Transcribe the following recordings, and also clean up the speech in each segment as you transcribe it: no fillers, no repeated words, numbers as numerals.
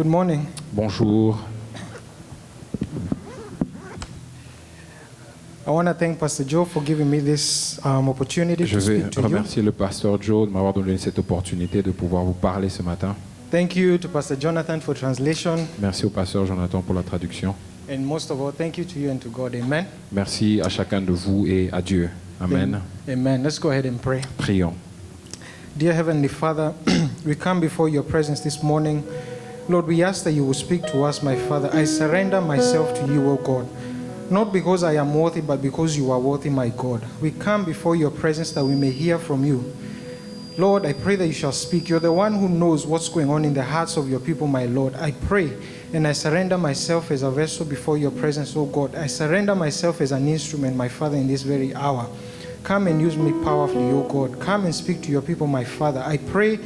morning. Bonjour. I want to thank Pastor Joe for giving me this opportunity Je to vais speak to you. remercier le pasteur Joe de m'avoir donné cette opportunité de pouvoir vous parler ce matin. Thank you to Pastor Jonathan for translation. Merci au pasteur Jonathan pour la traduction. And most of all, thank you to you and to God. Amen. Merci à chacun de vous et à Dieu. Amen. Amen. Let's go ahead and pray. Prions. Dear Heavenly Father, we come before your presence this morning. Lord, we ask that you will speak to us, my Father. I surrender myself to you, O God. Not because I am worthy, but because you are worthy, my God. We come before your presence that we may hear from you. Lord, I pray that you shall speak. You're the one who knows what's going on in the hearts of your people, my Lord. I pray and I surrender myself as a vessel before your presence, O God. I surrender myself as an instrument, my Father, in this very hour. Come and use me powerfully, O God. Come and speak to your people, my Father. I pray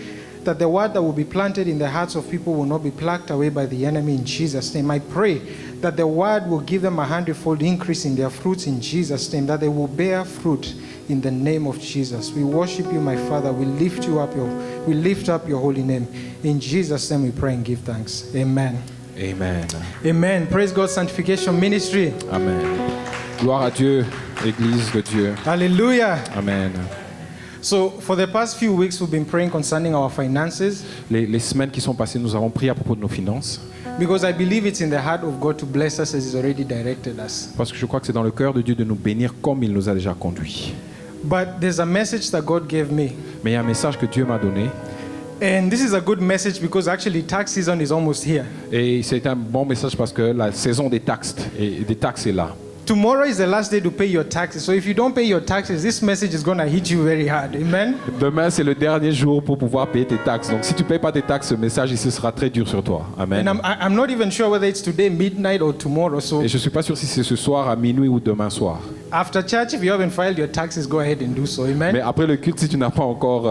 that the word that will be planted in the hearts of people will not be plucked away by the enemy in Jesus' name. I pray that the word will give them a hundredfold increase in their fruits in Jesus' name, that they will bear fruit in the name of Jesus. We worship you, my Father. We lift up your holy name. In Jesus' name we pray and give thanks. Amen. Amen. Amen. Praise God, Sanctification Ministry. Amen. Gloire à Dieu, Église de Dieu. Hallelujah. Amen. So for the past few weeks, we've been praying concerning our finances Les semaines qui sont passées, nous avons prié à propos de nos finances because I believe it's in the heart of God to bless us as He's already directed us. parce que je crois que c'est dans le cœur de Dieu de nous bénir comme il nous a déjà conduits. But there's a message that God gave me. Mais il y a un message que Dieu m'a donné And this is a good message because actually tax season is almost here. et c'est un bon message parce que la saison des taxes est là. Tomorrow is the last day to pay your taxes. So if you don't pay your taxes, this message is going to hit you very hard. Amen. Demain, c'est le dernier jour pour pouvoir payer tes taxes. Donc, si tu ne payes pas tes taxes, ce message ici sera très dur sur toi. Amen. And I'm not even sure whether it's today midnight or tomorrow. So Et je ne suis pas sûr si c'est ce soir à minuit ou demain soir. after church, if you haven't filed your taxes, go ahead and do so. Amen. Mais après le culte, si tu n'as pas encore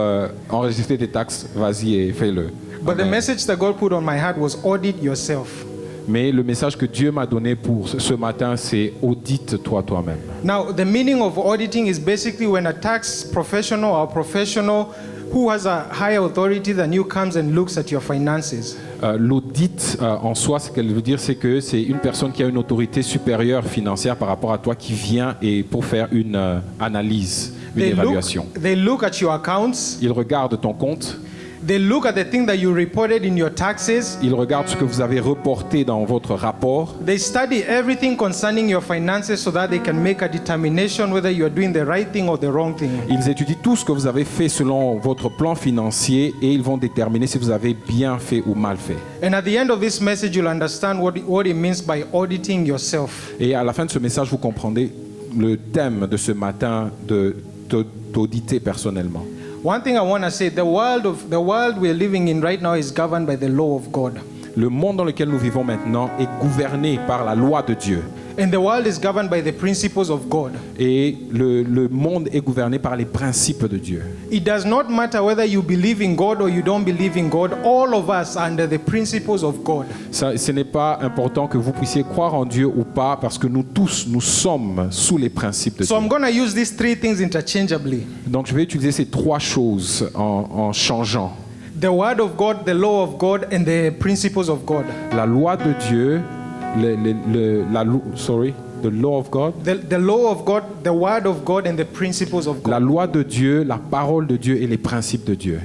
enregistré tes taxes, vas-y et fais-le. But the Amen. message that God put on my heart was audit yourself. Mais le message que Dieu m'a donné pour ce matin, c'est audite-toi toi-même. Now, the meaning of auditing is basically when a tax professional or professional who has a higher authority than you comes and looks at your finances. L'audit en soi, ce qu'elle veut dire, c'est que c'est une personne qui a une autorité supérieure financière par rapport à toi qui vient et pour faire une analyse, une évaluation. They look at your accounts. Il regarde ton compte. They look at the thing that you reported in your taxes. Ils regardent ce que vous avez reporté dans votre rapport. They study everything concerning your finances so that they can make a determination whether you are doing the right thing or the wrong thing. Ils étudient tout ce que vous avez fait selon votre plan financier et ils vont déterminer si vous avez bien fait ou mal fait. And at the end of this message, you'll understand what it means by auditing yourself. Et à la fin de ce message, vous comprendrez le thème de ce matin d'auditer personnellement. One thing I want to say, the world we're living in right now is governed by the law of God. Le monde dans lequel nous vivons maintenant est gouverné par la loi de Dieu. And the world is governed by the principles of God. Et le monde est gouverné par les principes de Dieu. It does not matter whether you believe in God or you don't believe in God. All of us are under the principles of God. Ce n'est pas important que vous puissiez croire en Dieu ou pas, parce que nous tous, nous sommes sous les principes de So I'm Dieu. going to use these three things interchangeably. Donc je vais utiliser ces trois choses en changeant. The word of God, the law of God, and the principles of God. La loi de Dieu, the law of God. The law of God, the word of God, and the principles of La God. loi de Dieu, la parole de Dieu et les principes de Dieu.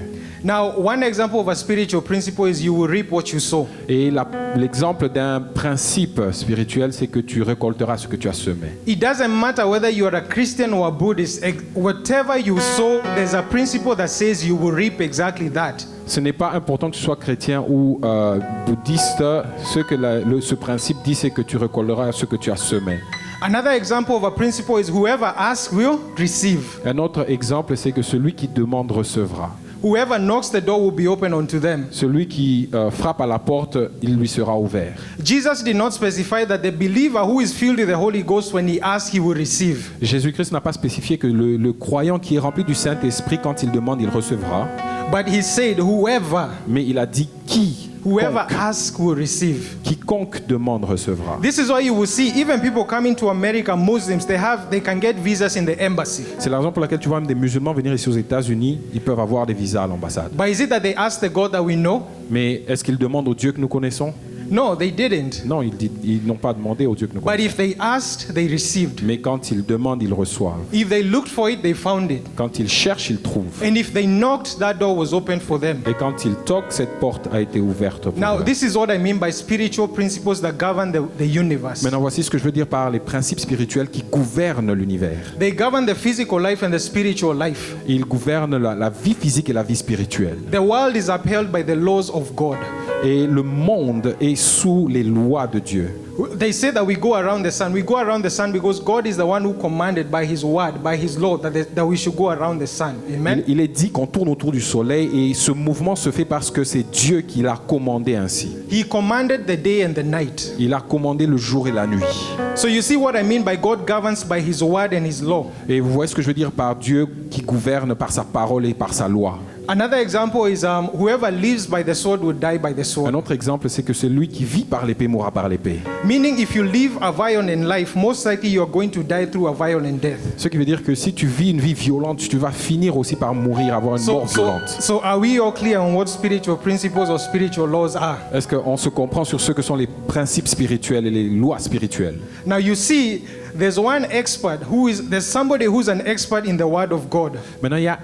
Now, one example of a spiritual principle is you will reap what you sow. Et l'exemple d'un principe spirituel, c'est que tu récolteras ce que tu as semé. It doesn't matter whether you are a Christian or a Buddhist. Whatever you sow, there's a principle that says you will reap exactly that. Ce n'est pas important que tu sois chrétien ou bouddhiste. Ce principe dit, c'est que tu récolteras ce que tu as semé. Another example of a principle is whoever asks will receive. Un autre exemple, c'est que celui qui demande recevra. Whoever knocks, the door will be open unto them. Celui qui frappe à la porte, il lui sera ouvert. Jesus did not specify that the believer who is filled with the Holy Ghost, when he asks, he will receive. Jésus-Christ n'a pas spécifié que le croyant qui est rempli du Saint-Esprit, quand il demande, il recevra. But he said, whoever, Mais il a dit qui Whoever asks will receive. Quiconque demande recevra. This is why you will see even people coming to America, Muslims, they can get visas in the embassy. C'est la raison pour laquelle tu vois même des musulmans venir ici aux États-Unis, ils peuvent avoir des visas à l'ambassade. But is it that they ask the God that we know? Mais est-ce qu'ils demandent au Dieu que nous connaissons? No, they didn't. Non, ils n'ont pas demandé au Dieu que nous But connaissons. if they asked, they received. Mais quand ils demandent, ils reçoivent. If they looked for it, they found it. Quand ils cherchent, ils trouvent. And if they knocked, that door was open for them. Et quand ils toquent, cette porte a été ouverte pour Now, eux. this is what I mean by spiritual principles that govern the universe. Maintenant, voici ce que je veux dire par les principes spirituels qui gouvernent l'univers. They govern the physical life and the spiritual life. Ils gouvernent la vie physique et la vie spirituelle. The world is upheld by the laws of God. Et le monde est sous les lois de Dieu. They say that we go around the sun. We go around the sun because God is the one who commanded by His word, by His law, that we should go around the sun. Amen. Il est dit qu'on tourne autour du soleil et ce mouvement se fait parce que c'est Dieu qui l'a commandé ainsi. He commanded the day and the night. Il a commandé le jour et la nuit. So you see what I mean by God governs by His word and His law. Et vous voyez ce que je veux dire par Dieu qui gouverne par sa parole et par sa loi. Another example is whoever lives by the sword will die by the Un sword. autre exemple, c'est que celui qui vit par l'épée mourra par l'épée. Meaning, if you live a violent life, most likely you are going to die through a violent death. Ce qui veut dire que si tu vis une vie violente, tu vas finir aussi par mourir, avoir une mort violente. So are we all clear on what spiritual principles or spiritual laws are? Est-ce qu'on se comprend sur ce que sont les principes spirituels et les lois spirituelles? Now you see, there's somebody who's an expert in the word of God, Maintenant, il y a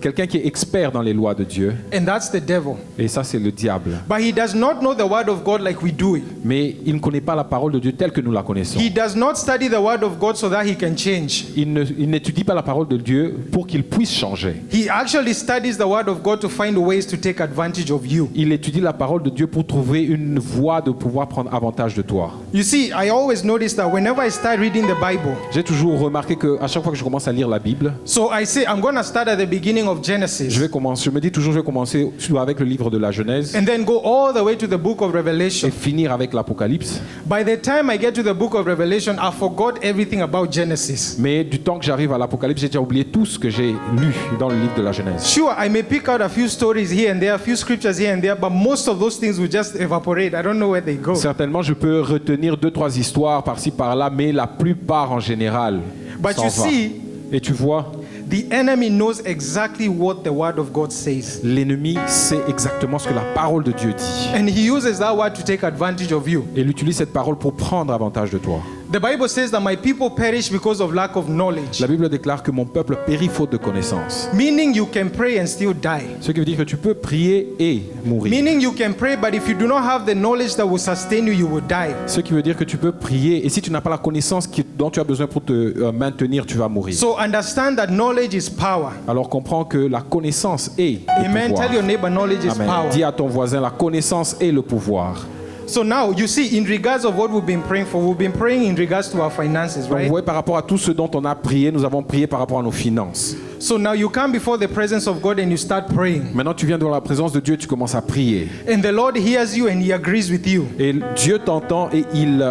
quelqu'un qui est expert dans les lois de Dieu, and that's the devil. et ça, c'est le diable. But he does not know the word of God like we do it. Mais il ne connaît pas la parole de Dieu telle que nous la connaissons. He does not study the word of God so that he can change. Il n'étudie pas la parole de Dieu pour qu'il puisse changer. He actually studies the word of God to find ways to take advantage of you. Il étudie la parole de Dieu pour trouver une voie de pouvoir prendre avantage de toi. You see, I always notice that whenever I start reading the Bible, J'ai toujours remarqué qu'à chaque fois que je commence à lire la Bible, so I say I'm going to start at the beginning of Genesis je me dis toujours je vais commencer avec le livre de la Genèse and then go all the way to the book of et Revelation. finir avec l'Apocalypse. By the time I get to the book of Revelation, I forgot everything about Genesis. Mais du temps que j'arrive à l'Apocalypse, j'ai déjà oublié tout ce que j'ai lu dans le livre de la Genèse. Sure, I may pick out a few stories here and there, a few scriptures here and there, but most of those things will just evaporate. I don't know where they go. Certainement, je peux retenir 2-3 histoires par-ci par-là, mais la plupart en général But s'en you va. see, Et tu vois, the enemy knows exactly what the word of God says. l'ennemi sait exactement ce que la parole de Dieu dit. And he uses that word to take advantage of you. Et il utilise cette parole pour prendre avantage de toi. The Bible says that my people perish because of lack of knowledge. La Bible déclare que mon peuple périt faute de connaissance. Meaning you can pray and still die. Ce qui veut dire que tu peux prier et mourir. Meaning you can pray, but if you do not have the knowledge that will sustain you, you will die. Ce qui veut dire que tu peux prier et si tu n'as pas la connaissance dont tu as besoin pour te maintenir, tu vas mourir. So understand that knowledge is power. Alors comprends que la connaissance est le Amen. pouvoir. Tell your neighbor knowledge is Amen. power. Dis à ton voisin, la connaissance est le pouvoir. So now you see, in regards of what we've been praying for, we've been praying in regards to our finances, Donc vous right? voyez, par rapport à tout ce dont on a prié, nous avons prié par rapport à nos finances. So now you come before the presence of God and you start praying. Maintenant, tu viens devant la présence de Dieu, tu commences à prier. And the Lord hears you and He agrees with you. Et Dieu t'entend et il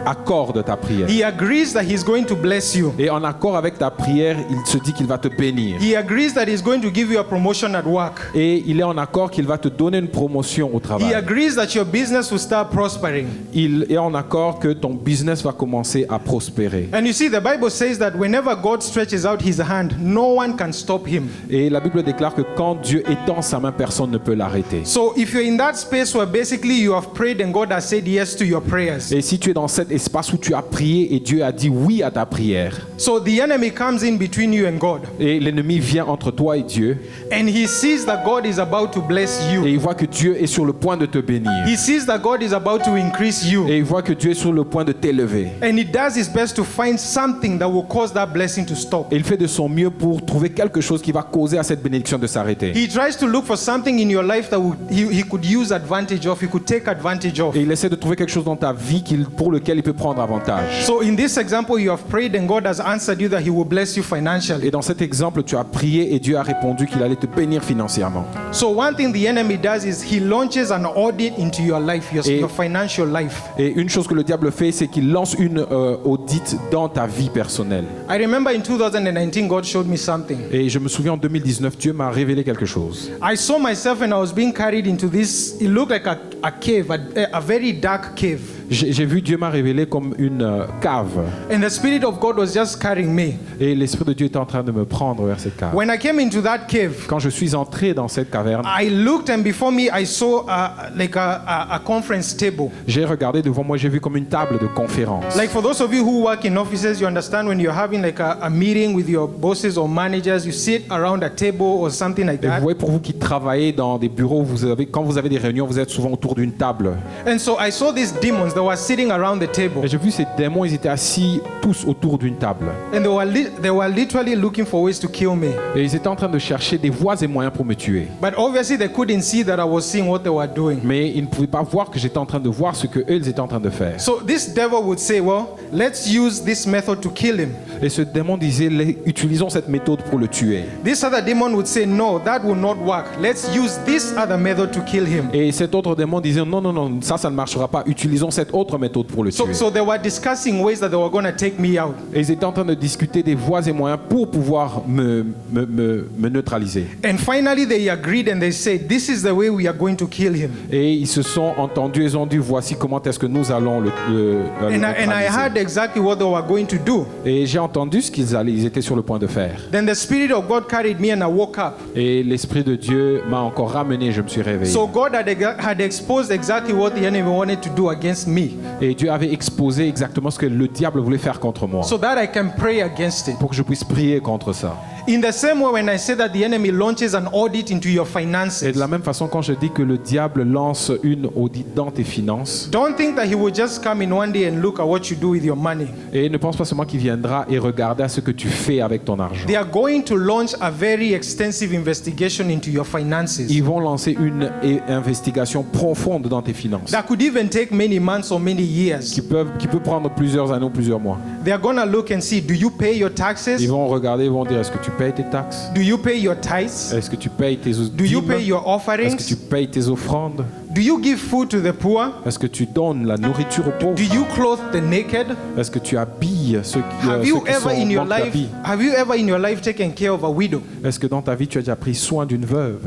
accorde ta prière. He agrees that He's going to bless you. Et en accord avec ta prière, il se dit qu'il va te bénir. He agrees that He's going to give you a promotion at work. Et il est en accord qu'il va te donner une promotion au He travail. agrees that your business will start prospering. Il est en accord que ton business va commencer à prospérer. And you see, the Bible says that whenever God stretches out His hand, no one can stop Him. Et la Bible déclare que quand Dieu étend sa main, personne ne peut l'arrêter. So if you're in that space where basically you have prayed and God has said yes to your prayers, Et si tu es dans cet espace où tu as prié et Dieu a dit oui à ta prière, so the enemy comes in between you and God, et l'ennemi vient entre toi et Dieu, and he sees that God is about to bless et you. il voit que Dieu est sur le point de te bénir, He sees that God is about to increase you. et il voit que Dieu est sur le point de t'élever. And he does his best to find something that will cause that blessing to stop. Et il fait de son mieux pour trouver quelque chose qui va causer à cette bénédiction de s'arrêter. He tries to look for something in your life that he could use advantage of, he could take advantage of. Et il essaie de trouver quelque chose dans ta vie pour lequel il peut prendre avantage. So in this example, you have prayed and God has answered you that He will bless you financially. Et dans cet exemple, tu as prié et Dieu a répondu qu'il allait te bénir financièrement. So one thing the enemy does is he launches an audit into your life, your financial life. Et une chose que le diable fait, c'est qu'il lance une audit dans ta vie personnelle. I remember in 2019, God showed me something. Et je me souviens en 2019, Dieu m'a révélé quelque chose. I saw myself and I was being carried into this, it looked like a cave, a very dark cave. J'ai vu Dieu m'a révélé comme une cave. And the Spirit of God was just carrying me. Et l'Esprit de Dieu était en train de me prendre vers cette cave. When I came into that cave, Quand je suis entré dans cette caverne, I looked and before me I saw like a conference table. j'ai regardé devant moi, j'ai vu comme une table de conférence. Like for those of you who work in offices, you understand when you're having like a meeting with your bosses or managers, you sit around a table or something like Et vous that. voyez, pour vous qui travaillez dans des bureaux, quand vous avez des réunions, vous êtes souvent autour d'une table. And so I saw these demons that were sitting around the table. Et j'ai vu ces démons, ils étaient assis tous autour d'une table. And they were literally looking for ways to kill me. Et ils étaient en train de chercher des voies et moyens pour me tuer. But obviously they couldn't see that I was seeing what they were doing. Mais ils ne pouvaient pas voir que j'étais en train de voir ce que eux ils étaient en train de faire. So this devil would say, well, let's use this method to kill him. Et ce démon disait, utilisons cette méthode pour le tuer. This other demon would say, no, that will not work. Let's use this other method to kill him. Et cet autre démon disait, non, non, non, ça ne marchera pas. Utilisons cette autre méthode pour le tuer. So they were discussing ways that they were going to take me out. Et ils étaient en train de discuter des voies et moyens pour pouvoir me neutraliser. And finally they agreed and they said, this is the way we are going to kill him. Et ils se sont entendus, ils ont dit, voici comment est-ce que nous allons le And I neutraliser. heard exactly what they were going to do. Et j'ai entendu ce ils étaient sur le point de faire. Then the Spirit of God carried me and I woke up. Et l'Esprit de Dieu m'a encore ramené, je me suis réveillé. So God had exposed exactly what the enemy wanted to do against me, Et Dieu avait exposé exactement ce que le diable voulait faire contre moi, so that I can pray against it. pour que je puisse prier contre ça. In the same way, when I say that the enemy launches an audit into your Et finances, de la même façon, quand je dis que le diable lance une audit dans tes finances, don't think that he will just come in one day and look at what you do with your money. et ne pense pas seulement qu'il viendra et regarder à ce que tu fais avec ton argent. They are going to launch a very extensive investigation into your finances. Ils vont lancer une investigation profonde dans tes finances, That could even take many months or many years. qui peut prendre plusieurs années ou plusieurs mois. They are going to look and see, do you pay your taxes? Ils vont regarder, ils vont dire, est-ce que tu payes tes taxes? Do you pay your tithes? Est-ce que tu payes tes Do you pay dîmes? your Est-ce que tu offerings? payes tes offrandes? Do you give food to the poor? Est-ce que tu donnes la nourriture aux pauvres? Do you clothe the naked? Est-ce que tu habilles ceux qui Have you ever sont in your manquent life d'habits? have you ever in your life taken care of a widow? Est-ce que dans ta vie tu as déjà pris soin d'une veuve?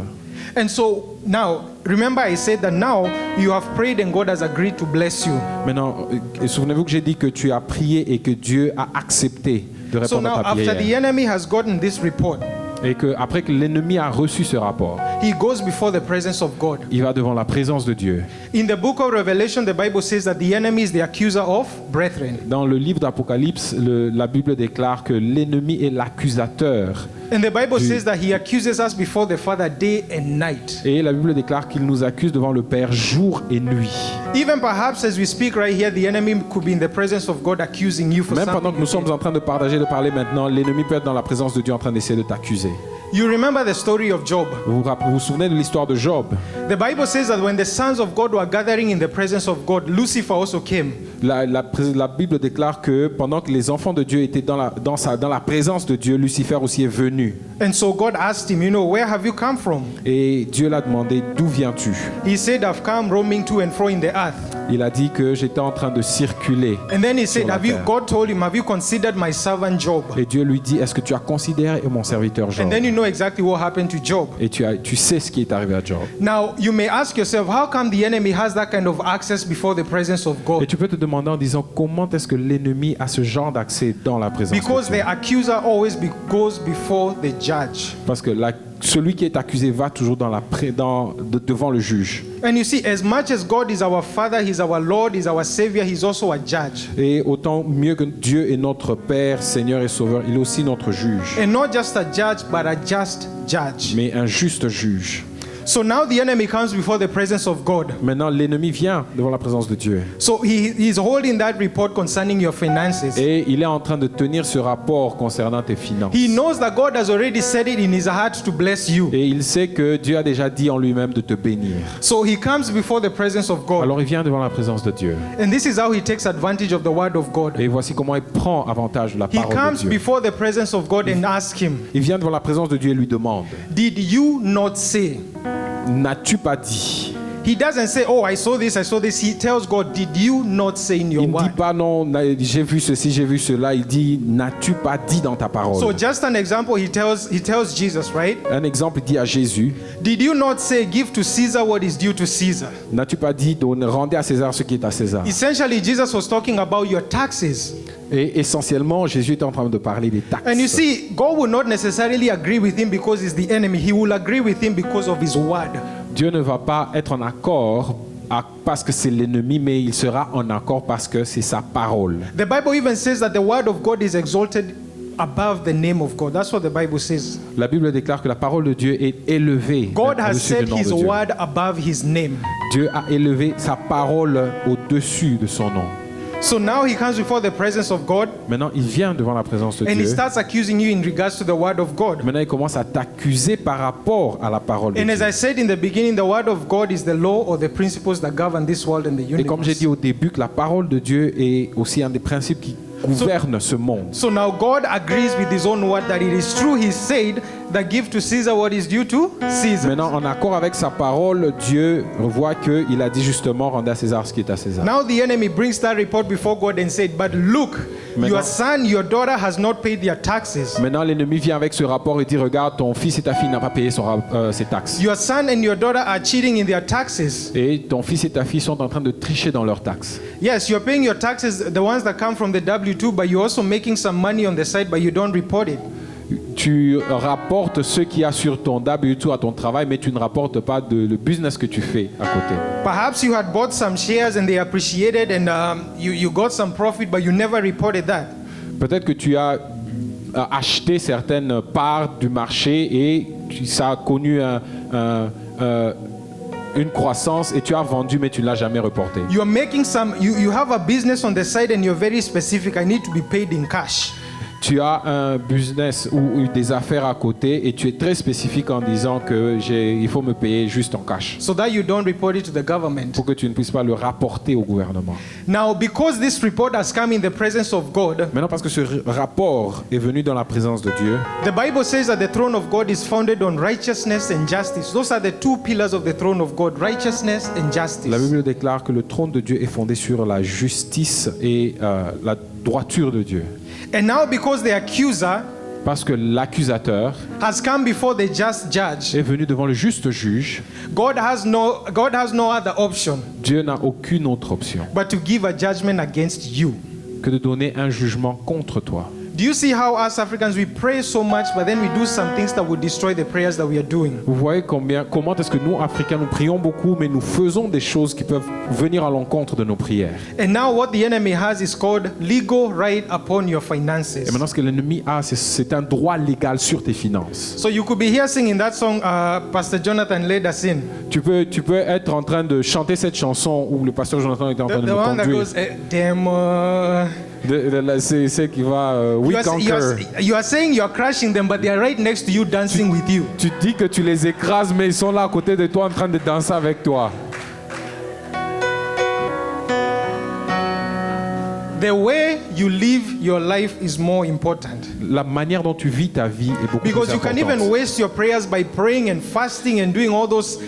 And so now, remember I said that now you have prayed and God has agreed to bless you. Maintenant, souvenez-vous que j'ai dit que tu as prié et que Dieu a accepté de So répondre now à ta after the prière. enemy has gotten this report, Et que après que l'ennemi a reçu ce rapport, he goes before the presence of God. il va devant la présence de Dieu. In the book of Revelation, the Bible says that the enemy is the accuser of brethren. Dans le livre d'Apocalypse, la Bible déclare que l'ennemi est l'accusateur. And the Bible Du- says that he accuses us before the Father day and night. Et la Bible déclare qu'il nous accuse devant le Père jour et nuit. Even perhaps as we speak right here, the enemy could be in the presence of God accusing you for Même pendant something. que nous sommes en train de partager, de parler maintenant, l'ennemi peut être dans la présence de Dieu en train d'essayer de t'accuser. You remember the story of Job. Vous vous souvenez de l'histoire de Job? The Bible says that when the sons of God were gathering in the presence of God, Lucifer also came. La Bible déclare que pendant que les enfants de Dieu étaient dans la présence de Dieu, Lucifer aussi est venu. And so God asked him, where have you come from? Et Dieu l'a demandé, d'où viens-tu? He said, I've come roaming to and fro in the earth. Il a dit que j'étais en train de circuler. And then he said, Sur la terre. God told him, have you considered my servant Job? Et Dieu lui dit, est-ce que tu as considéré mon serviteur Job? And then you know exactly what happened to Job. Et tu sais ce qui est arrivé à Job. Now, you may ask yourself, how come the enemy has that kind of access before the presence of Et God? tu peux te demander en disant, comment est-ce que l'ennemi a ce genre d'accès dans la présence Because de the Dieu? accuser always goes before the judge. Parce que celui qui est accusé va toujours devant le juge. And you see, as much as God is our Father, He's our Lord, He's our Savior, He's also a judge. Et autant mieux que Dieu est notre Père, Seigneur et Sauveur, il est aussi notre juge. And not just a judge, but a just judge. Mais un juste juge. So now the enemy comes before the presence of God. Maintenant, l'ennemi vient devant la présence de Dieu. So he's holding that report concerning your finances. Et il est en train de tenir ce rapport concernant tes finances. He knows that God has already said it in his heart to bless you. Et il sait que Dieu a déjà dit en lui-même de te bénir. So he comes before the presence of God. Alors il vient devant la présence de Dieu. And this is how he takes advantage of the word of God. Et voici comment il prend avantage de la He parole de comes Dieu. before the presence of God and asks him, Il vient devant la présence de Dieu et lui demande, did you not say? n'as-tu pas dit? He doesn't say, oh, I saw this, I saw this. He tells God, did you not say in your Il ne dit word? pas non, j'ai vu ceci, j'ai vu cela. Il dit, n'as-tu pas dit dans ta parole? So just an example, he tells Jesus, right? Un exemple, il dit à Jésus, Did you not say, give to Caesar what is due to Caesar? n'as-tu pas dit, rendez à César ce qui est à César? Essentially, Jesus was talking about your taxes. Et essentiellement, Jésus est en train de parler des taxes. And you see, God will not necessarily agree with him because he's the enemy. He will agree with him because of his word. Dieu ne va pas être en accord parce que c'est l'ennemi, mais il sera en accord parce que c'est sa parole. The Bible even says that the word of God is exalted above the name of God. That's what the Bible says. La Bible déclare que la parole de Dieu est élevée God has au-dessus du set nom his de Dieu. word above his name. Dieu a élevé sa parole au-dessus de son nom. So now he comes before the presence of God Maintenant, il vient devant la présence de and he Dieu. starts accusing you in regards to the word of God. Maintenant, il commence à t'accuser par rapport à la parole de And as Dieu. I said in the beginning, the word of God is the law or the principles that govern this world and the Et comme j'ai universe. dit au début, que la parole de Dieu est aussi un des principes qui gouverne ce monde. So now God agrees with his own word that it is true. He said that give to Caesar what is due to Caesar. Maintenant, en accord avec sa parole, Dieu voit qu'il a dit justement, rendez à César ce qui est à César. Now the enemy brings that report before God and said, but look, your Maintenant- son, your daughter has not paid their taxes. Maintenant, l'ennemi vient avec ce rapport et dit, regarde, ton fils et ta fille n'ont pas payé ses taxes. Your son and your daughter are cheating in their taxes. Et ton fils et ta fille sont en train de tricher dans leurs taxes. Yes, you're paying your taxes, the ones that come from the W-2, but you're also making some money on the side, but you don't report it. Tu rapportes ce qu'il y a sur ton W2 à ton travail, mais tu ne rapportes pas le business que tu fais à côté. Perhaps you had bought some shares and they appreciated and you got some profit, but you never reported that. Peut-être que tu as acheté certaines parts du marché et ça a connu une croissance et tu as vendu, mais tu ne l'as jamais reporté. You're making some, you have a business on the side and you're very specific. I need to be paid in cash. Tu as un business ou des affaires à côté et tu es très spécifique en disant que il faut me payer juste en cash So that you don't report it to the government. pour que tu ne puisses pas le rapporter au gouvernement. Now, because this report has come in the presence of God, Maintenant, parce que ce rapport est venu dans la présence de Dieu, the Bible says that the throne of God is founded on righteousness and justice. Those are the two pillars of the throne of God, righteousness and justice. la Bible déclare que le trône de Dieu est fondé sur la justice et la droiture de Dieu. And now, because the accuser Parce que l'accusateur has come before the just judge, est venu devant le juste juge, God has no other option Dieu n'a aucune autre option but to give a judgment against you. que de donner un jugement contre toi. Do you see how us Africans, we pray so much, but then we do some things that would destroy the prayers that we are doing? Vous voyez comment est-ce que nous, Africains, nous prions beaucoup, mais nous faisons des choses qui peuvent venir à l'encontre de nos prières. And now what the enemy has is called legal right upon your finances. Et maintenant, ce que l'ennemi a, c'est un droit légal sur tes finances. So you could be here singing that song Pastor Jonathan led us in. Tu peux être en train de chanter cette chanson où le pasteur Jonathan était en train de The nous one that conduire. goes, damn. C'est celle qui va We Conquer. You are saying you are crushing them, but they are right next to you dancing with you. Tu dis que tu les écrases, mais ils sont là à côté de toi en train de danser avec toi. The way you live your life is more important. La manière dont tu vis ta vie est beaucoup Because plus you can even importante. waste your prayers by praying and fasting and doing all those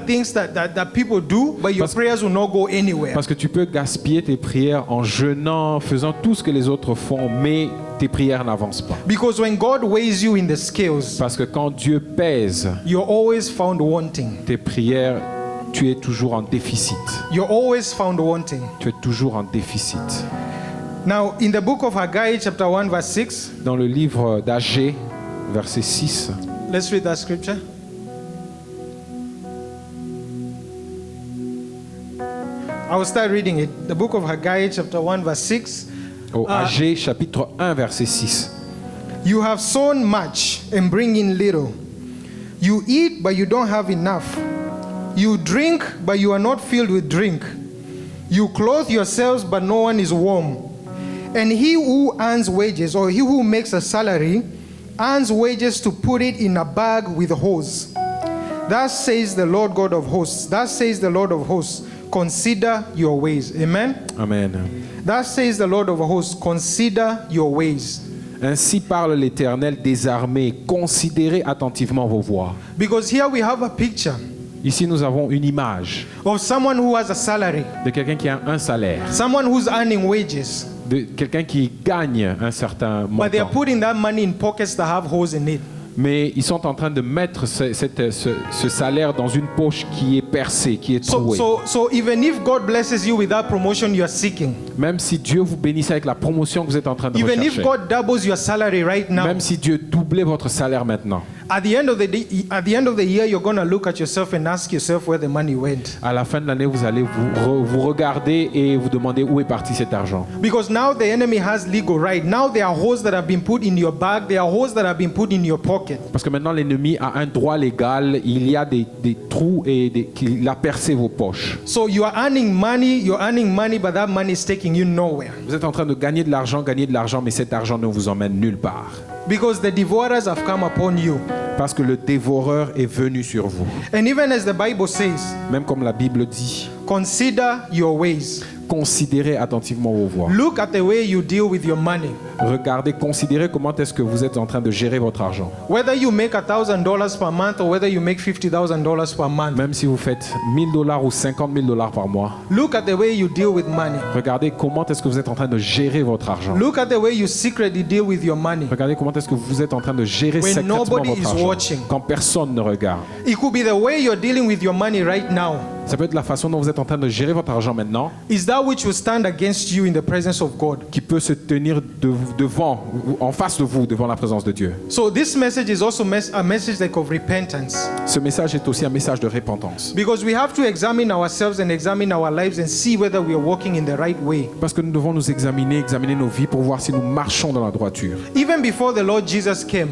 things that people do, but your prayers will not go anywhere. Parce que tu peux gaspiller tes prières en jeûnant, faisant tout ce que les autres font, mais tes prières n'avancent pas. Because when God weighs you in the scales, Parce que quand Dieu pèse you're always found wanting. tes prières, tu es toujours en déficit. You're always found wanting. Tu es toujours en déficit. Now, in the book of Haggai, chapter 1, verse 6, Dans le livre d'Agée, verset 6, let's read that scripture. I will start reading it. The book of Haggai, chapter 1, verse 6. au Agée, chapitre 1, verset 6. You have sown much and bring in little. You eat, but you don't have enough. You drink, but you are not filled with drink. You clothe yourselves, but no one is warm. And he who earns wages, or he who makes a salary, earns wages to put it in a bag with holes. Thus says the Lord God of hosts. Thus says the Lord of hosts. Consider your ways. Amen. Amen. Thus says the Lord of hosts. Consider your ways. Ainsi parle l'Éternel des armées. Considérez attentivement vos voies. Because here we have a picture Ici, nous avons une image of someone who has a salary, de quelqu'un qui a un salaire, someone who's earning wages, de quelqu'un qui gagne un certain but they are montant. putting that money in pockets that have holes in it. Mais ils sont en train de mettre ce salaire dans une poche qui est percée, qui est trouée. So even if God blesses you with that promotion you are seeking, Même si Dieu vous bénisse avec la promotion que vous êtes en train de even if rechercher, God doubles your salary right now, même si Dieu doublait votre salaire maintenant, at the end of the year, you're going to look at yourself and ask yourself where the money went. à la fin de l'année, vous allez vous regarder et vous demander où est parti cet argent. Because now the enemy has legal right. Now there are holes that have been put in your bag. There are holes that have been put in your pocket. Parce que maintenant l'ennemi a un droit légal, il y a des trous et qu'il a percé vos poches. So you are earning money, but that money is taking you nowhere. Vous êtes en train de gagner de l'argent, mais cet argent ne vous emmène nulle part. Because the devourers have come upon you. Parce que le dévoreur est venu sur vous. And even as the Bible says, Même comme la Bible dit, consider your ways. considérez attentivement vos voies. Look at the way you deal with your money. Regardez, considérez comment est-ce que vous êtes en train de gérer votre argent. Whether you make $1,000 per month or whether you make $50,000 per month. Même si vous faites $1,000 ou $50,000 par mois, Look at the way you deal with money. regardez comment est-ce que vous êtes en train de gérer votre argent. Look at the way you secretly deal with your money. Regardez comment est-ce que vous êtes en train de gérer When secrètement nobody votre is argent watching. quand personne ne regarde. It could be the way you're dealing with your money right now. Ça peut être la façon dont vous êtes en train de gérer votre argent maintenant Is that which will stand against you in the presence of God? qui peut se tenir en face de vous, devant la présence de Dieu. So this message is also a message like of repentance. Ce message est aussi un message de repentance. Because we have to examine ourselves and examine our lives and see whether we are walking in the right way. Parce que nous devons nous examiner nos vies pour voir si nous marchons dans la droiture. Even before the Lord Jesus came,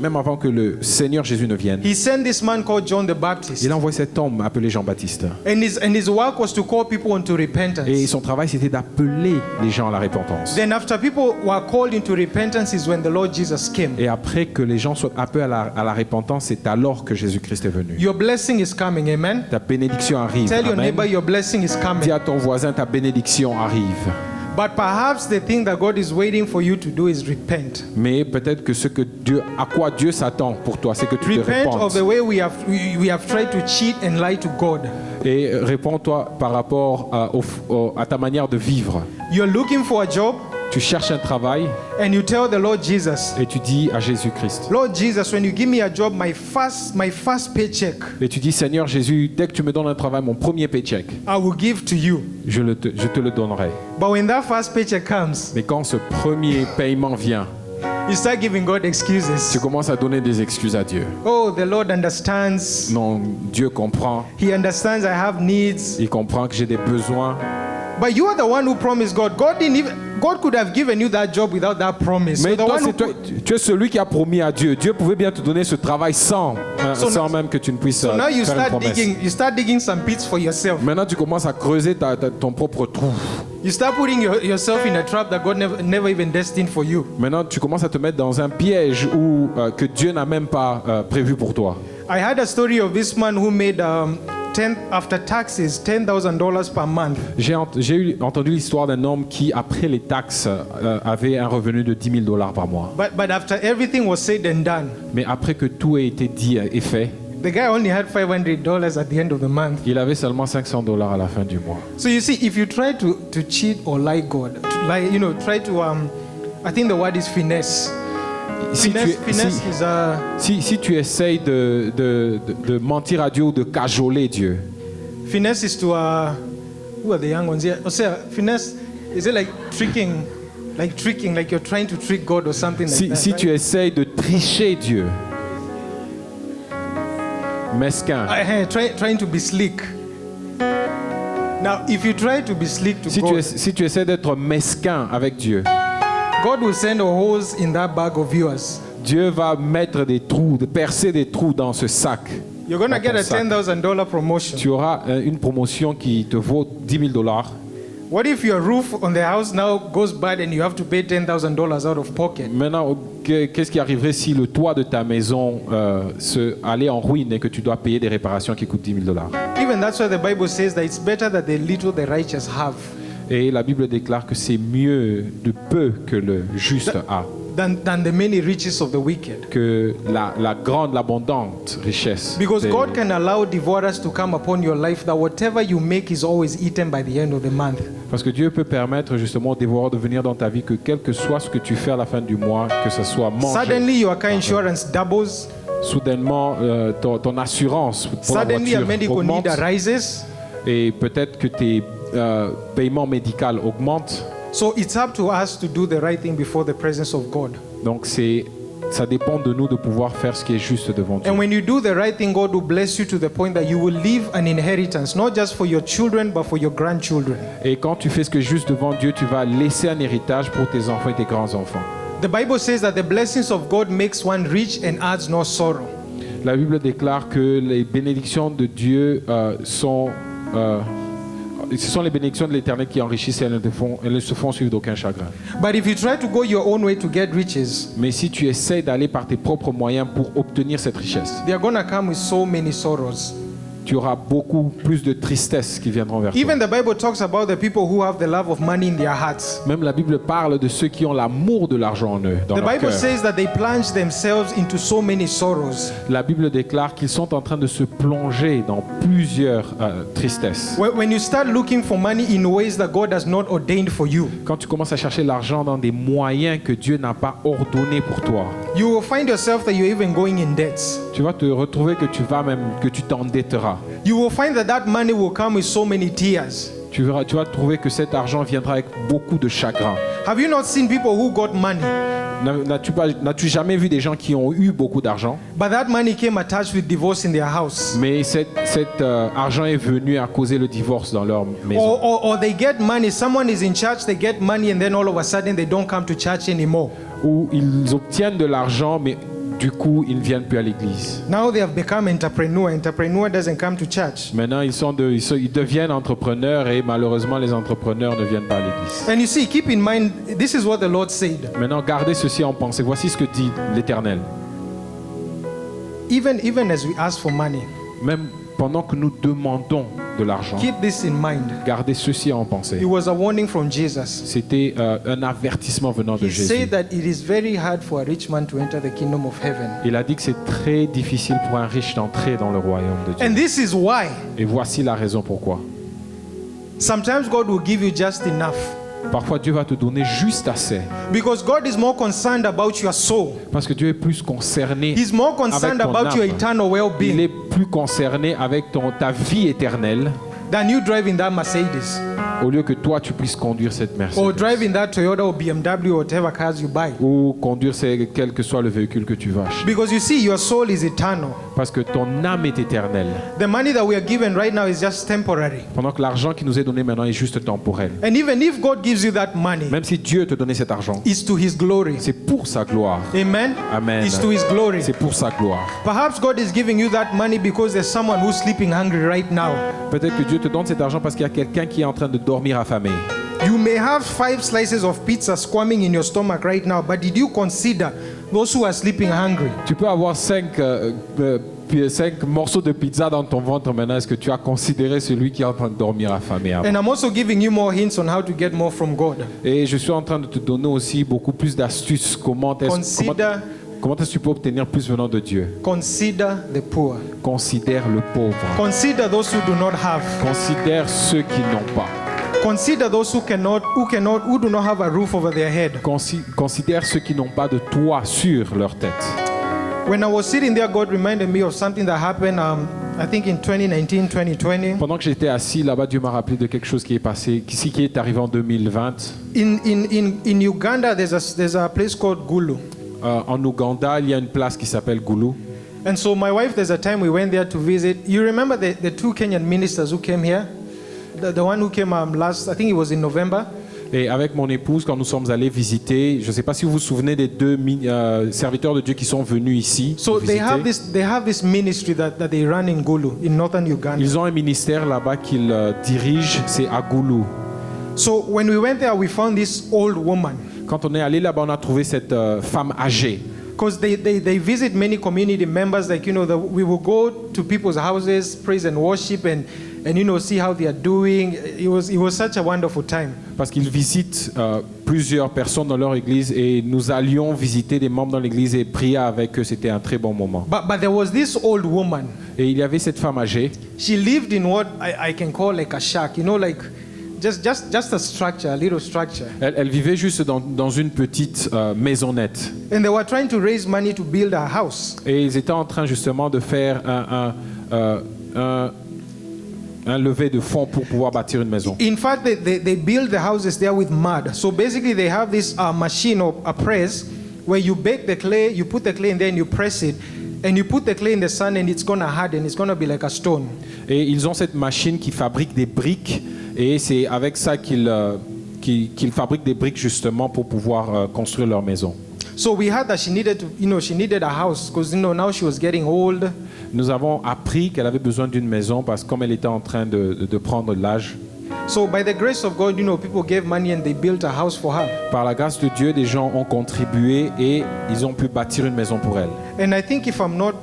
Même avant que le Seigneur Jésus ne vienne, he sent this man called John the Baptist. il a envoyé cet homme appelé Jean-Baptiste. And his work was to call people into repentance. Et son travail, c'était d'appeler les gens à la repentance. Then after people were called into repentance is when the Lord Jesus came. Et après que les gens soient appelés à la repentance, c'est alors que Jésus-Christ est venu. Your blessing is coming, amen? Ta bénédiction arrive. Tell your Amen. neighbor your blessing is Dis coming. à ton voisin, ta bénédiction arrive. But perhaps the thing that God is waiting for you to do is repent. Mais peut-être que à quoi Dieu s'attend pour toi, c'est que tu te Repent of repentes. the way we have tried to cheat and lie to God. Et réponds-toi par rapport à ta manière de vivre. You're looking for a job Tu cherches un travail and you tell the Lord Jesus, et tu dis à Jésus-Christ. Lord Jesus, when you give me a job, my first paycheck, Et tu dis, Seigneur Jésus, dès que tu me donnes un travail, mon premier paycheck, I will give to you. je te le donnerai. But when that first paycheck comes, Mais quand ce premier paiement vient, you start giving God tu excuses. commences à donner des excuses à Dieu. Oh, the Lord understands. Non, Dieu comprend. He understands I have needs. Il comprend que j'ai des besoins. But you are the one who promised God. God could have given you that job without that promise. Mais So the toi, one who tu es celui qui a promis à Dieu. Dieu pouvait bien te donner ce travail sans même que tu ne puisses So now you faire une start promesse. you start digging some pits for yourself. Maintenant, tu commences à creuser ton propre trou. You start putting yourself in a trap that God never even destined for you. Maintenant, tu commences à te mettre dans un piège que Dieu n'a même pas prévu pour toi. I had a story of this man who made after taxes $10,000 per month. J'ai entendu l'histoire d'un homme qui, après les taxes, avait un revenu de $10,000 par mois. But after everything was said and done, Mais après que tout ait été dit et fait, the guy only had $500 at the end of the month. il avait seulement $500 à la fin du mois. So you see, if you try to cheat or lie God, try to I think the word is finesse. Si tu essayes de mentir à Dieu ou de cajoler Dieu, finesse is to who are the young ones here? Finesse is it like tricking, like you're trying to trick God or something like that. si Right? tu essayes de tricher Dieu, mesquin. Trying to be slick. Now, if you try to be slick to God, Si tu essaies d'être mesquin avec Dieu, God will send a hose in that bag of yours. Dieu va mettre des trous, percer des trous dans ce sac. You're going to Dans get ton a sac. $10,000 promotion. Tu auras une promotion qui te vaut $10,000. What if your roof on the house now goes bad and you have to pay $10,000 out of pocket? Maintenant, qu'est-ce qui arriverait si le toit de ta maison allait en ruine et que tu dois payer des réparations qui coûtent $10,000? Even that's why the Bible says that it's better that the little the righteous have Et la Bible déclare que c'est mieux de peu que le juste a, than the many riches of the wicked. que la grande, l'abondante richesse. Because God can allow devourers to come upon your life that whatever you make is always eaten by the end of the month. Parce que Dieu peut permettre justement aux dévoreurs de venir dans ta vie, que quel que soit ce que tu fais à la fin du mois, que ce soit mangé. Suddenly your car insurance doubles. Soudainement, ton assurance pour la Suddenly your voiture medical augmente, need arises. et peut-être que tes paiements médicaux augmentent. So it's up to us to do the right thing before the presence of God. Donc ça dépend de nous de pouvoir faire ce qui est juste devant Dieu. And when you do the right thing, God will bless you to the point that you will leave an inheritance, not just for your children, but for your grandchildren. Et quand tu fais ce qui est juste devant Dieu, tu vas laisser un héritage pour tes enfants et tes grands-enfants. The Bible says that the blessings of God makes one rich and adds no sorrow. La Bible déclare que les bénédictions de Dieu ce sont les bénédictions de l'Éternel qui enrichissent et elles ne se font suivre d'aucun chagrin. But if you try to go your own way to get riches, Mais si tu essaies d'aller par tes propres moyens pour obtenir cette richesse, they are going to come with so many sorrows. tu auras beaucoup plus de tristesse qui viendront vers toi. Even the Bible talks about the people who have the love of money in their hearts. Même la Bible parle de ceux qui ont l'amour de l'argent en eux, dans The leur Bible cœur. says that they plunge themselves into so many sorrows. La Bible déclare qu'ils sont en train de se plonger dans plusieurs tristesses. When you start looking for money in ways that God has not ordained for you, Quand tu commences à chercher l'argent dans des moyens que Dieu n'a pas ordonnés pour toi, you will find yourself that you're even going in debts. tu vas te retrouver que tu t'endetteras. You will find that money will come with so many tears. Tu vas trouver que cet argent viendra avec beaucoup de chagrin. Have you not seen people who got money, N'as-tu jamais vu des gens qui ont eu beaucoup d'argent, but that money came attached with divorce in their house? mais cet argent est venu à causer le divorce dans leur maison? Or they get money, someone is in church, they get money, and then all of a sudden they don't come to church anymore. Ou ils obtiennent de l'argent, mais du coup, ils ne viennent plus à l'église. Now they have become entrepreneur. Entrepreneur doesn't come to church. Maintenant, ils deviennent entrepreneurs et malheureusement, les entrepreneurs ne viennent pas à l'église. And you see, keep in mind, this is what the Lord said. Maintenant, gardez ceci en pensée. Voici ce que dit l'Éternel. Even as we ask for money, Même pendant que nous demandons de l'argent, keep this in mind. gardez ceci en pensée. It was a warning from Jesus. C'était un avertissement venant de He Jésus. said that it is very hard for a rich man to enter the kingdom of heaven. Il a dit que c'est très difficile pour un riche d'entrer dans le royaume de Dieu. And this is why Et voici la raison pourquoi. sometimes God will give you just enough. Parfois, Dieu va te donner juste assez. Because God is more concerned about your soul. Parce que Dieu est plus concerné He's more concerned avec ton about your âme. eternal Il well-being est plus concerné avec ta vie éternelle than you driving that Mercedes au lieu que toi, tu puisses conduire cette Mercedes. or driving that Toyota or BMW or whatever cars you buy. Ou conduire quel que soit le véhicule que tu vas acheter. Because you see, your soul is eternal. Parce que ton âme est éternelle. The money that we are given right now is just temporary. Pendant que l'argent qui nous est donné maintenant est juste temporel. And even if God gives you that money, Même si Dieu te donnait cet argent, it's to His glory. c'est pour sa gloire. Amen? Amen. It's to His glory. C'est pour sa gloire. Perhaps God is giving you that money because there's someone who's sleeping hungry right now. Peut-être que Dieu te donne cet argent parce qu'il y a quelqu'un qui est en train de dormir affamé. You may have 5 slices of pizza squirming in your stomach right now, but did you consider those who are sleeping hungry? Tu peux avoir 5 morceaux de pizza dans ton ventre maintenant. Est-ce que tu as considéré celui qui est en train de dormir affamé avant? And I'm also giving you more hints on how to get more from God. Et je suis en train de te donner aussi beaucoup plus d'astuces. Comment est-ce que tu peux obtenir plus venant de Dieu? Consider the poor. Considère le pauvre. Consider those who do not have. Considère ceux qui n'ont pas. Consider those who do not have a roof over their head. Considère ceux qui n'ont pas de toit sur leur tête. When I was sitting there, God reminded me of something that happened, I think in 2019, 2020. Pendant que j'étais assis là-bas, Dieu m'a rappelé de quelque chose qui est passé, qui est arrivé en 2020. In Uganda, there's a place called Gulu. En Ouganda, il y a une place qui s'appelle Gulu. And so my wife, there's a time we went there to visit. You remember the 2 Kenyan ministers who came here? The one who came last, I think it was in November. Et avec mon épouse, quand nous sommes allés visiter, je ne sais pas si vous vous souvenez des deux serviteurs de Dieu qui sont venus ici. So pour they visiter. have this ministry that they run in Gulu, in northern Uganda. Ils ont un ministère là-bas qu'ils dirigent, c'est à Gulu. So when we went there, we found this old woman. Quand on est allé là-bas, on a trouvé cette femme âgée. Because they visit many community members, like, we will go to people's houses, praise and worship, and see how they are doing. It was such a wonderful time. Parce qu'ils visitent plusieurs personnes dans leur église et nous allions visiter des membres dans l'église et prier avec eux. C'était un très bon moment. But there was this old woman. Et il y avait cette femme âgée. She lived in what I can call like a shack, like just a structure, a little structure. Elle vivait juste dans une petite maisonnette. And they were trying to raise money to build a house. Et ils étaient en train justement de faire un levé de fonds pour pouvoir bâtir une maison. In fact, they build the houses there with mud. So basically, they have this machine or a press where you bake the clay, you put the clay in there and you press it, and you put the clay in the sun and it's gonna harden. It's gonna be like a stone. Et ils ont cette machine qui fabrique des briques et c'est avec ça qu'ils fabriquent des briques justement pour pouvoir construire leur maison. So we heard that she needed a house because now she was getting old. Nous avons appris qu'elle avait besoin d'une maison parce que comme elle était en train de prendre l'âge. So by the grace of God, people gave money and they built a house for her. Par la grâce de Dieu, des gens ont contribué et ils ont pu bâtir une maison pour elle. And I think if I'm not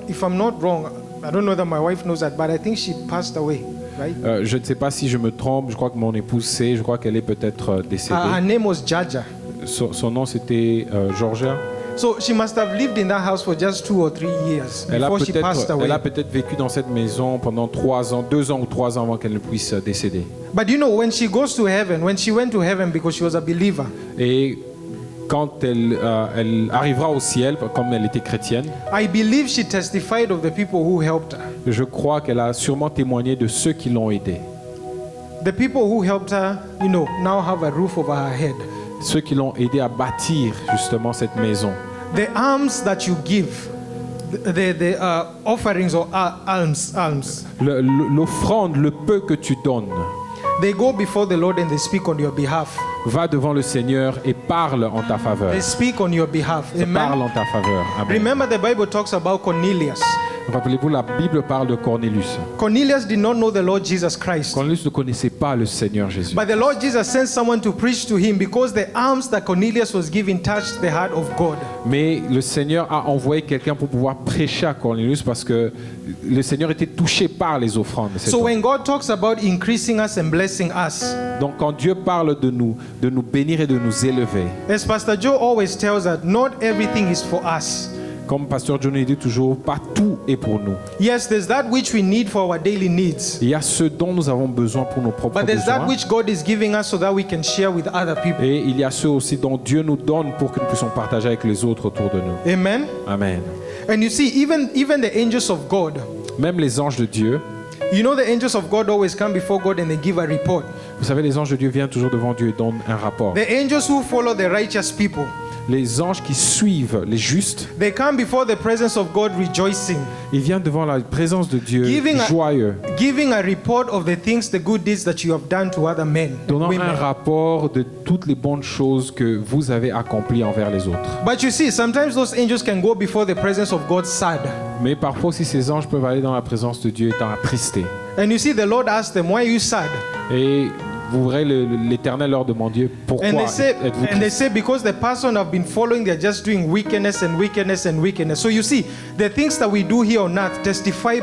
wrong, I don't know that my wife knows that, but I think she passed away, right? Je ne sais pas si je me trompe, je crois que mon épouse sait, je crois qu'elle est peut-être décédée. Her name was Jaja. Son nom c'était Georgia. So she must have lived in that house for just 2 or 3 years before she passed away. Elle a peut-être vécu dans cette maison pendant 2 ans ou 3 ans avant qu'elle ne puisse décéder. But when she goes to heaven, when she went to heaven because she was a believer, Et quand elle arrivera au ciel, comme elle était chrétienne, I believe she testified of the people who helped her. je crois qu'elle a sûrement témoigné de ceux qui l'ont aidée. The people who helped her, now have a roof over her head. Ceux qui l'ont aidée à bâtir justement cette maison. The alms that you give, the offerings or alms, L'offrande, le peu que tu donnes, they go before the Lord and they speak on your behalf. va devant le Seigneur et parle en ta faveur. They speak on your behalf. Parle Amen. en ta faveur. Amen. Remember, the Bible talks about Cornelius. Rappelez-vous, la Bible parle de Cornelius. Cornelius did not know the Lord Jesus Christ. Cornelius ne connaissait pas le Seigneur Jésus. But the Lord Jesus sent someone to preach to him because the alms that Cornelius was giving touched the heart of God. Mais le Seigneur a envoyé quelqu'un pour pouvoir prêcher à Cornelius parce que le Seigneur était touché par les offrandes. So when God talks about increasing us and blessing us, Donc quand Dieu parle de nous bénir et de nous élever, as Pastor Joe always tells us, not everything is for us. comme Pasteur Johnny dit toujours, pas tout est pour nous. Yes, there's that which we need for our daily needs. Il y a ce dont nous avons besoin pour nos propres But there's that besoins. which God is giving us so that we can share with other people. Et il y a ceux aussi dont Dieu nous donne pour que nous puissions partager avec les autres autour de nous. Amen. Amen. And you see, even the angels of God, Même les anges de Dieu, the angels of God always come before God and they give a report. vous savez, les anges de Dieu viennent toujours devant Dieu et donnent un rapport. The angels who follow the righteous people, Les anges qui suivent les justes, they come before the presence of God rejoicing, ils viennent devant la présence de Dieu joyeux, giving a report of the things, the good deeds that you have done to other men, donnant women. un rapport de toutes les bonnes choses que vous avez accomplies envers les autres. But you see, sometimes those angels can go before the presence of God sad. Mais parfois aussi ces anges peuvent aller dans la présence de Dieu étant attristés. And you see, the Lord asked them, why are you sad? Et vous verrez l'Éternel leur demander pourquoi And they say, êtes-vous because the person I've been following, they're just doing wickedness and wickedness and wickedness. So you see, the things that we do here on earth testify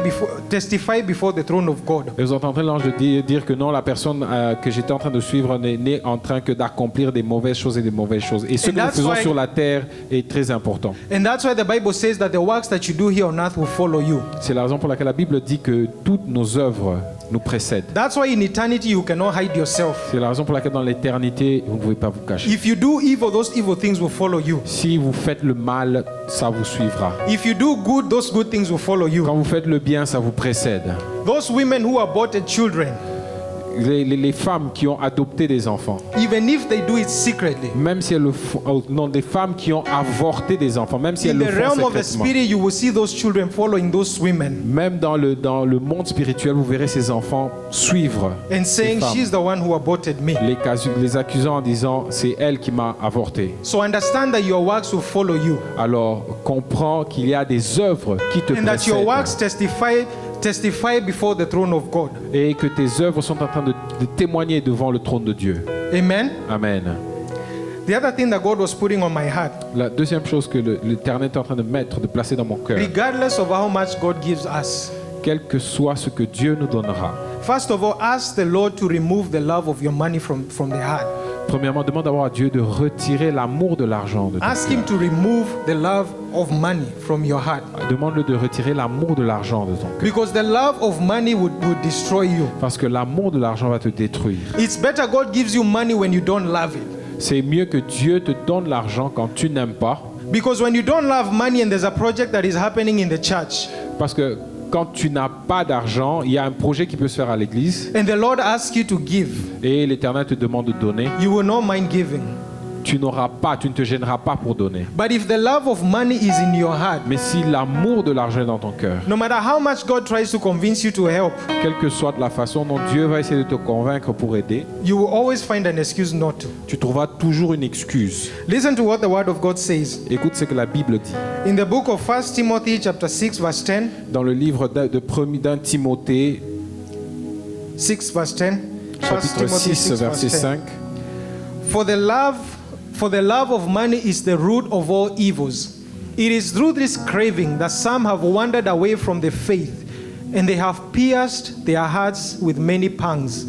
before the throne of God. Et vous entendrez l'ange dire que non, la personne que j'étais en train de suivre n'est en train que d'accomplir des mauvaises choses et des mauvaises choses. Et ce que nous faisons sur la terre est très important. And that's why the Bible says that the works that you do here on earth will follow you. C'est la raison pour laquelle la Bible dit que toutes nos œuvres nous précèdent. That's why in eternity you cannot hide yourself. C'est la raison pour laquelle dans l'éternité, vous ne pouvez pas vous cacher. If you do evil, those evil things will follow you. Si vous faites le mal, ça vous suivra. If you do good, those good things will follow you. Quand vous faites le bien, ça vous précède. Those women who aborted children, les femmes qui ont adopté des enfants, even if they do it secretly, même si elles le font, non, des femmes qui ont avorté des enfants, même si in elles the le font realm of the secrètement, spirit, you will see those children following those women même dans le monde spirituel, vous verrez ces enfants suivre and ces saying, femmes, she's the one who aborted me. les accusant en disant c'est elle qui m'a avorté. So understand that your works will follow you, Alors comprends qu'il y a des œuvres qui te and that your works précèdent testify before the throne of God. et que tes œuvres sont en train de témoigner devant le trône de Dieu. Amen. Amen. The other thing that God was putting on my heart, La deuxième chose que l'Éternel est en train de mettre, de placer dans mon cœur, regardless of how much God gives us, quel que soit ce que Dieu nous donnera, first of all, ask the Lord to remove the love of your money from the heart. premièrement, demande d'abord à Dieu de retirer l'amour de l'argent de ton Ask Him cœur. to remove the love of money from your heart. Demande-le de retirer l'amour de l'argent de ton cœur. Because the love of money would destroy you. Parce que l'amour de l'argent va te détruire. It's better God gives you money when you don't love it. C'est mieux que Dieu te donne l'argent quand tu n'aimes pas. Because when you don't love money and there's a project that is happening in the church, Parce que quand tu n'as pas d'argent, il y a un projet qui peut se faire à l'église and the Lord asks you to give, et l'Éternel te demande de donner. you will not mind giving. Tu ne te gêneras pas pour donner. But if the love of money is in your heart, Mais si l'amour de l'argent est dans ton cœur, no matter how much God tries to convince you to help, quelle que soit la façon dont Dieu va essayer de te convaincre pour aider, you will always find an excuse not to. tu trouveras toujours une excuse. Listen to what the Word of God says. Écoute ce que la Bible dit. In the book of 1 Timothy chapter 6 verse 10, Dans le livre d'un Timothée, 6 verse 10, 1 chapitre Timothy 6, 6 verset verse 10. 5. For the love of money is the root of all evils. It is through this craving that some have wandered away from the faith, and they have pierced their hearts with many pangs.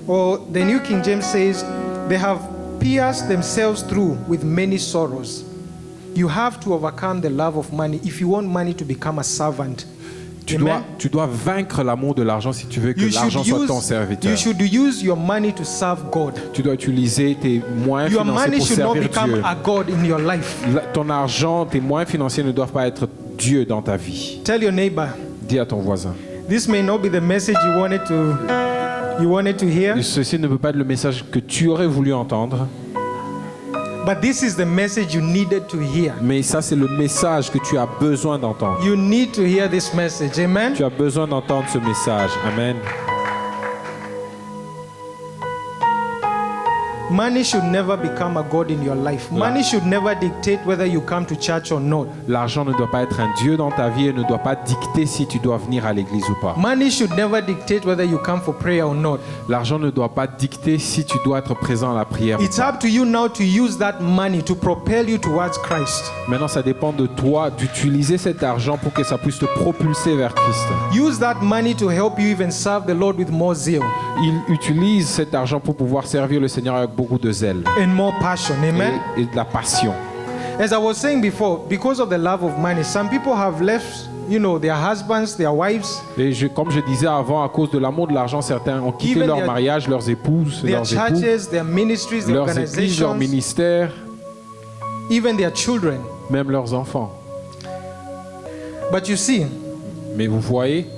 Or the New King James says, they have pierced themselves through with many sorrows. You have to overcome the love of money if you want money to become a servant. Amen. Tu dois vaincre l'amour de l'argent si tu veux que l'argent soit ton serviteur. You should use your money to serve God. Tu dois utiliser tes moyens Your financiers money pour should not servir become Dieu. a God in your life. Ton argent, tes moyens financiers ne doivent pas être Dieu dans ta vie. Tell your neighbor, Dis à ton voisin. this may not be the message you wanted to hear, Ceci ne peut pas être le message que tu aurais voulu entendre, but this is the message you needed to hear. mais ça c'est le message que tu as besoin d'entendre. You need to hear this message. Amen. Tu as besoin d'entendre ce message. Amen. Money should never become a God in your life. Money should never dictate whether you come to church or not. L'argent ne doit pas être un Dieu dans ta vie et ne doit pas dicter si tu dois venir à l'église ou pas. Money should never dictate whether you come for prayer or not. L'argent ne doit pas dicter si tu dois être présent à la prière ou It's pas. up to you now to use that money to propel you towards Christ. Maintenant, ça dépend de toi d'utiliser cet argent pour que ça puisse te propulser vers Christ. Use that money to help you even serve the Lord with more zeal Il utilise cet argent pour pouvoir servir le Seigneur avec beaucoup de zèle and more passion. Amen. et de la passion. As I was saying before, because of the love of money, some people have left, their husbands, their wives, Et comme je disais avant, à cause de l'amour de l'argent, certains ont quitté Even leur their- mariage, leurs épouses, their leurs époux, churches, their ministries, their leurs églises, leurs organizations, ministères, even their children. même leurs enfants. But you see, Mais vous voyez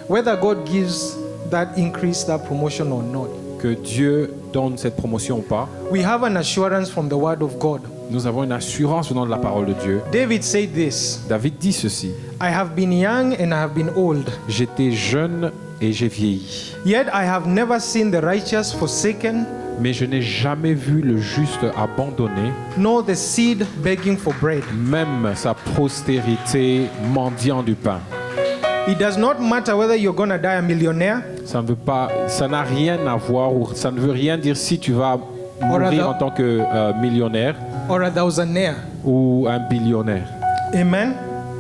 whether God gives that increase, that promotion or not, que Dieu donne cette promotion ou pas, we have an assurance from the Word of God. nous avons une assurance venant de la parole de Dieu. David said this, David dit ceci: I have been young and I have been old, j'étais jeune et j'ai vieilli, yet I have never seen the righteous forsaken, mais je n'ai jamais vu le juste abandonné, nor the seed begging for bread. même sa postérité mendiant du pain. It does not matter whether you're going to die a millionaire Ça n'a rien à voir, ou ça ne veut rien dire si tu vas mourir en tant que millionnaire or a thousandaire. ou un billionnaire. Amen.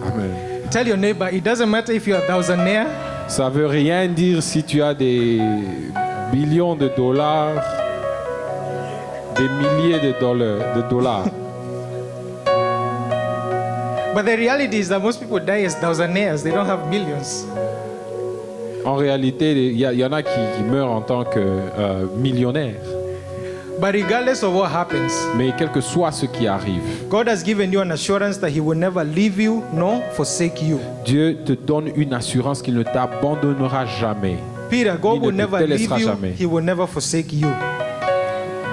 Amen. Tell your neighbor, it doesn't matter if you're a thousandaire Ça veut rien dire si tu as des billions de dollars, des milliers de dollars. but the reality is that most people die as thousandaires. They don't have millions. En réalité, il y en a qui meurent en tant que millionnaires. But regardless of what happens, Mais quel que soit ce qui arrive, God has given you an assurance that He will never leave you nor forsake you. Dieu te donne une assurance qu'il ne t'abandonnera jamais. Peter, God Il ne will te never leave délaissera you. jamais. He will never forsake you.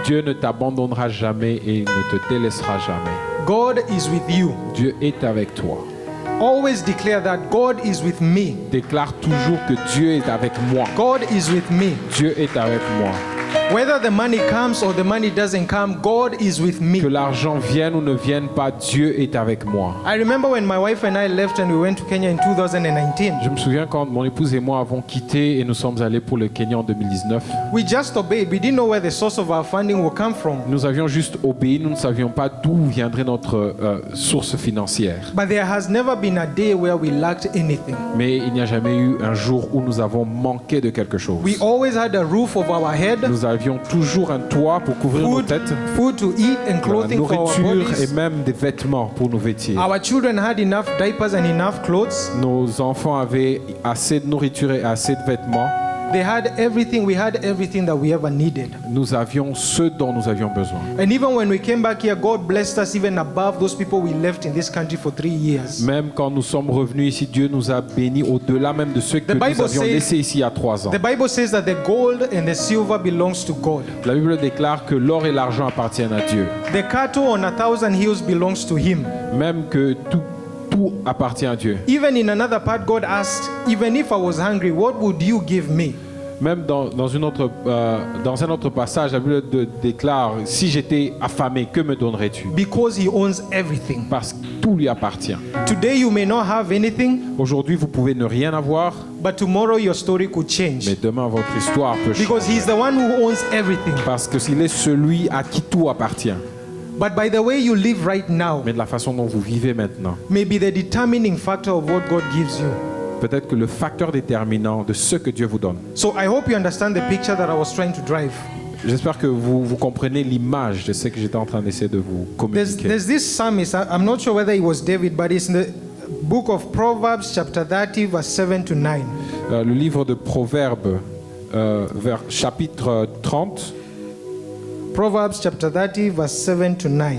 Dieu ne t'abandonnera jamais et il ne te délaissera jamais. God is with you. Dieu est avec toi. Always declare that God is with me. Déclare toujours que Dieu est avec moi. God is with me. Dieu est avec moi. Whether the money comes or the money doesn't come, God is with me. Que l'argent vienne ou ne vienne pas, Dieu est avec moi. I remember when my wife and I left and we went to Kenya in 2019. Je me souviens quand mon épouse et moi avons quitté et nous sommes allés pour le Kenya en 2019. We just obeyed. We didn't know where the source of our funding would come from. Nous avions juste obéi, nous ne savions pas d'où viendrait notre source financière. But there has never been a day where we lacked anything. Mais il n'y a jamais eu un jour où nous avons manqué de quelque chose. We always had a roof over our head, Nous avions toujours un toit pour couvrir nos têtes, food to eat and la clothing for our nourriture et bodies. même des vêtements pour nous vêtir. Our children had enough diapers and enough clothes. Nos enfants avaient assez de nourriture et assez de vêtements. They had everything. We had everything that we ever needed. Nous avions ce dont nous avions besoin. And even when we came back here, God blessed us even above those people we left in this country for 3 years. Même quand nous sommes revenus ici, Dieu nous a bénis au-delà même de ceux que nous Bible avions says- laissés ici il y a 3 ans. The Bible says that the gold and the silver belongs to God. La Bible déclare que l'or et l'argent appartiennent à Dieu. The cattle on 1,000 hills belongs to Him. Même que tout appartient à Dieu. Even in another part, God asked, even if I was hungry, what would you give me? Même dans un autre passage, la Bible déclare, si j'étais affamé, que me donnerais-tu? Because He owns everything. Parce que tout lui appartient. Today you may not have anything, Aujourd'hui, vous pouvez ne rien avoir, but tomorrow your story could change. mais demain, votre histoire peut Because changer. He's the one who owns everything. Parce que s'il est celui à qui tout appartient. But by the way you live right now Mais de la façon dont vous vivez maintenant, may be the determining factor of what God gives you. peut-être que le facteur déterminant de ce que Dieu vous donne. So I hope you understand the picture that I was trying to drive. J'espère que vous comprenez l'image de ce que j'étais en train d'essayer de vous communiquer. There's this psalmist, I'm not sure whether it was David, but it's in the book of Proverbs chapter 30 verse 7 to 9. Le livre de Proverbes, vers chapitre 30, Proverbs chapter 30 verse 7 to 9.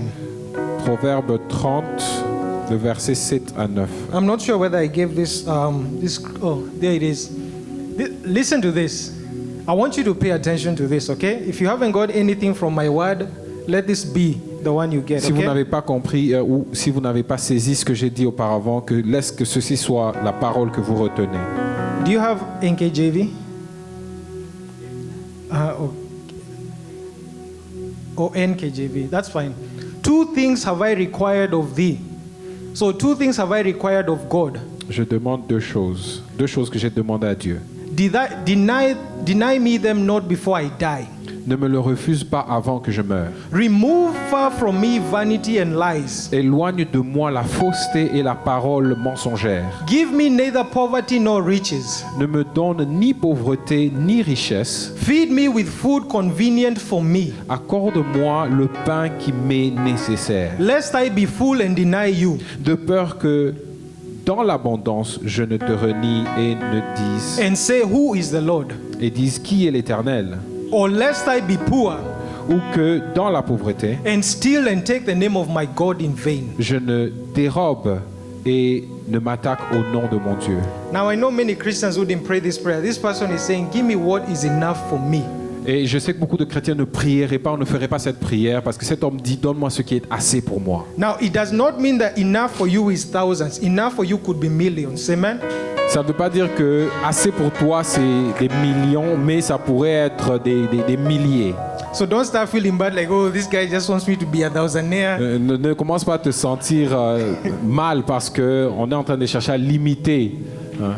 Proverbe 30, le verset 7 à 9. I'm not sure whether I gave this, oh, there it is. Listen to this. I want you to pay attention to this, okay? If you haven't got anything from my word, let this be the one you get, Si vous okay? n'avez pas compris ou si vous n'avez pas saisi ce que j'ai dit auparavant, laisse que ceci soit la parole que vous retenez. Do you have NKJV? Or NKJV, that's fine. 2 things have I required of thee. So 2 things have I required of God. Je demande deux choses que j'ai demandé à Dieu. Deny me them not before I die. Ne me le refuse pas avant que je meure. Remove far from me vanity and lies. Éloigne de moi la fausseté et la parole mensongère. Give me neither poverty nor riches. Ne me donne ni pauvreté ni richesse. Feed me with food convenient for me, Accorde-moi le pain qui m'est nécessaire, lest I be full and deny you. de peur que dans l'abondance je ne te renie et ne dise And say, who is the Lord? et dise qui est l'Éternel, Or lest I be poor ou que dans la pauvreté and steal and take the name of my God in vain. je ne dérobe et ne m'attaque au nom de mon Dieu. Now I know many Christians who didn't pray this prayer. This person is saying, give me what is enough for me. Et je sais que beaucoup de chrétiens ne prieraient pas, on ne ferait pas cette prière parce que cet homme dit donne-moi ce qui est assez pour moi. Now it does not mean that enough for you is thousands. Enough for you could be millions. Amen. Ça ne veut pas dire que assez pour toi c'est des millions, mais ça pourrait être des milliers. So don't start feeling bad like, oh, this guy just wants me to be a thousandaire. Ne commence pas à te sentir mal parce qu'on est en train de chercher à limiter.